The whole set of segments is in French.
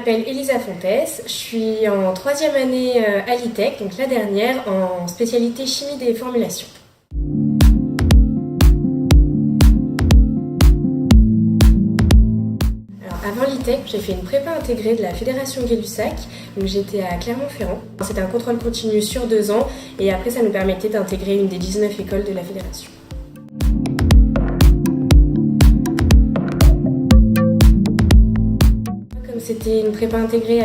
m'appelle Elisa Fontès, je suis en 3e année à l'ITEC, donc la dernière, en spécialité chimie des formulations. Alors, avant l'ITEC, j'ai fait une prépa intégrée de la Fédération Gay-Lussac, donc j'étais à Clermont-Ferrand. C'était un contrôle continu sur 2 ans et après ça nous permettait d'intégrer une des 19 écoles de la Fédération. C'était une prépa intégrée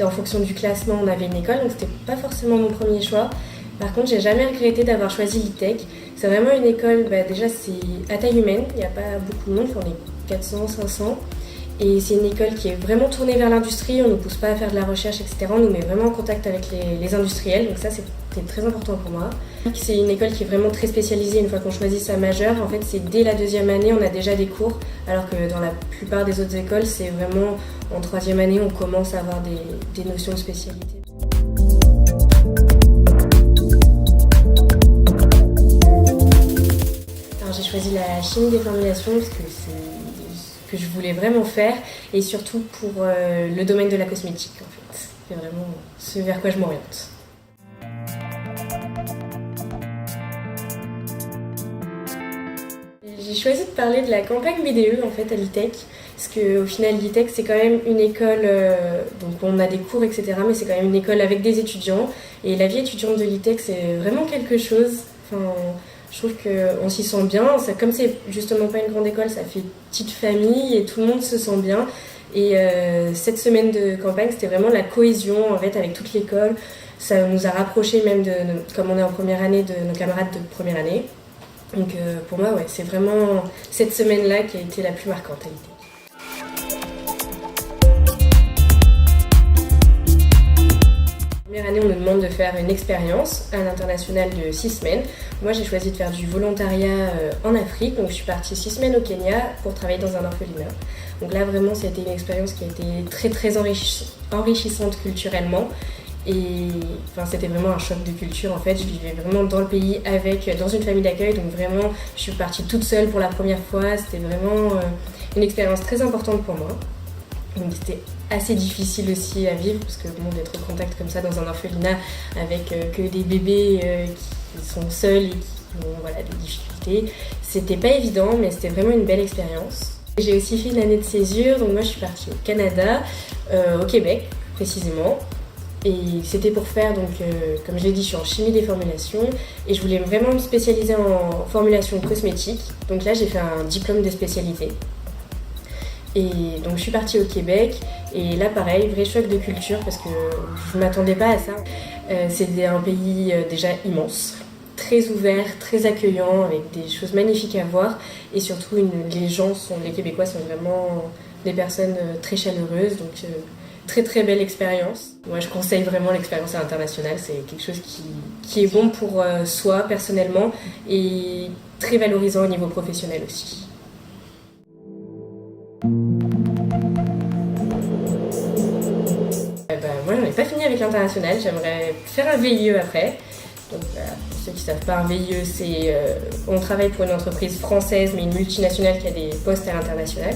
en fonction du classement, on avait une école, donc c'était pas forcément mon premier choix. Par contre, j'ai jamais regretté d'avoir choisi l'ITEC. C'est vraiment une école, déjà c'est à taille humaine, il n'y a pas beaucoup de monde, on est 400, 500. Et c'est une école qui est vraiment tournée vers l'industrie, on ne nous pousse pas à faire de la recherche, etc. On nous met vraiment en contact avec les industriels, donc ça c'était très important pour moi. C'est une école qui est vraiment très spécialisée une fois qu'on choisit sa majeure. En fait, c'est dès la 2e année, on a déjà des cours, alors que dans la plupart des autres écoles, c'est vraiment en 3e année, on commence à avoir des notions de spécialité. Alors j'ai choisi la chimie des formulations parce que c'est ce que je voulais vraiment faire et surtout pour le domaine de la cosmétique en fait. C'est vraiment ce vers quoi je m'oriente. J'ai choisi de parler de la campagne BDE en fait à l'ITEC parce qu'au final l'ITEC c'est quand même une école, donc on a des cours etc. mais c'est quand même une école avec des étudiants et la vie étudiante de l'ITEC c'est vraiment quelque chose. Je trouve qu'on s'y sent bien, comme c'est justement pas une grande école, ça fait petite famille et tout le monde se sent bien. Et cette semaine de campagne, c'était vraiment la cohésion en fait, avec toute l'école. Ça nous a rapprochés même, comme on est en première année, de nos camarades de première année. Donc pour moi, ouais, c'est vraiment cette semaine-là qui a été la plus marquante à l'ITEC. Première année, on nous demande de faire une expérience à l'international de 6 semaines. Moi, j'ai choisi de faire du volontariat en Afrique, donc je suis partie 6 semaines au Kenya pour travailler dans un orphelinat. Donc là, vraiment, ça a été une expérience qui a été très très enrichissante culturellement. Et c'était vraiment un choc de culture en fait. Je vivais vraiment dans le pays dans une famille d'accueil, donc vraiment, je suis partie toute seule pour la première fois. C'était vraiment une expérience très importante pour moi. Donc c'était assez difficile aussi à vivre parce que d'être au contact comme ça dans un orphelinat avec que des bébés qui sont seuls et qui ont des difficultés, c'était pas évident mais c'était vraiment une belle expérience. J'ai aussi fait une année de césure, donc moi je suis partie au Canada, au Québec précisément. Et c'était pour faire, comme je l'ai dit, je suis en chimie des formulations et je voulais vraiment me spécialiser en formulation cosmétique. Donc là j'ai fait un diplôme de spécialité. Et donc je suis partie au Québec et là pareil, vrai choc de culture parce que je ne m'attendais pas à ça. C'est un pays déjà immense, très ouvert, très accueillant, avec des choses magnifiques à voir et surtout les Québécois sont vraiment des personnes très chaleureuses, donc très très belle expérience. Moi je conseille vraiment l'expérience à l'international, c'est quelque chose qui est bon pour soi personnellement et très valorisant au niveau professionnel aussi. Moi j'en ai pas fini avec l'international, j'aimerais faire un VIE après. Donc pour ceux qui ne savent pas, un VIE c'est on travaille pour une entreprise française mais une multinationale qui a des postes à l'international.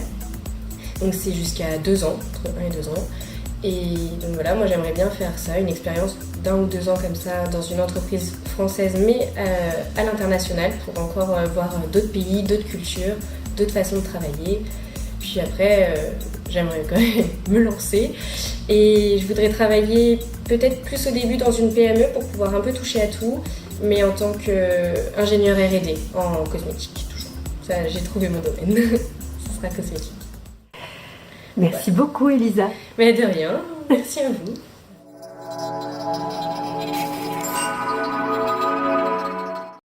Donc c'est jusqu'à 2 ans, entre 1 et 2 ans. Et donc voilà, moi j'aimerais bien faire ça, une expérience d'1 ou 2 ans comme ça dans une entreprise française mais à l'international pour encore voir d'autres pays, d'autres cultures, d'autres façons de travailler. Puis après, j'aimerais quand même me lancer et je voudrais travailler peut-être plus au début dans une PME pour pouvoir un peu toucher à tout, mais en tant qu'ingénieur R&D en cosmétique toujours. Ça, j'ai trouvé mon domaine, ce sera cosmétique. Merci beaucoup Elisa. Mais de rien, merci à vous.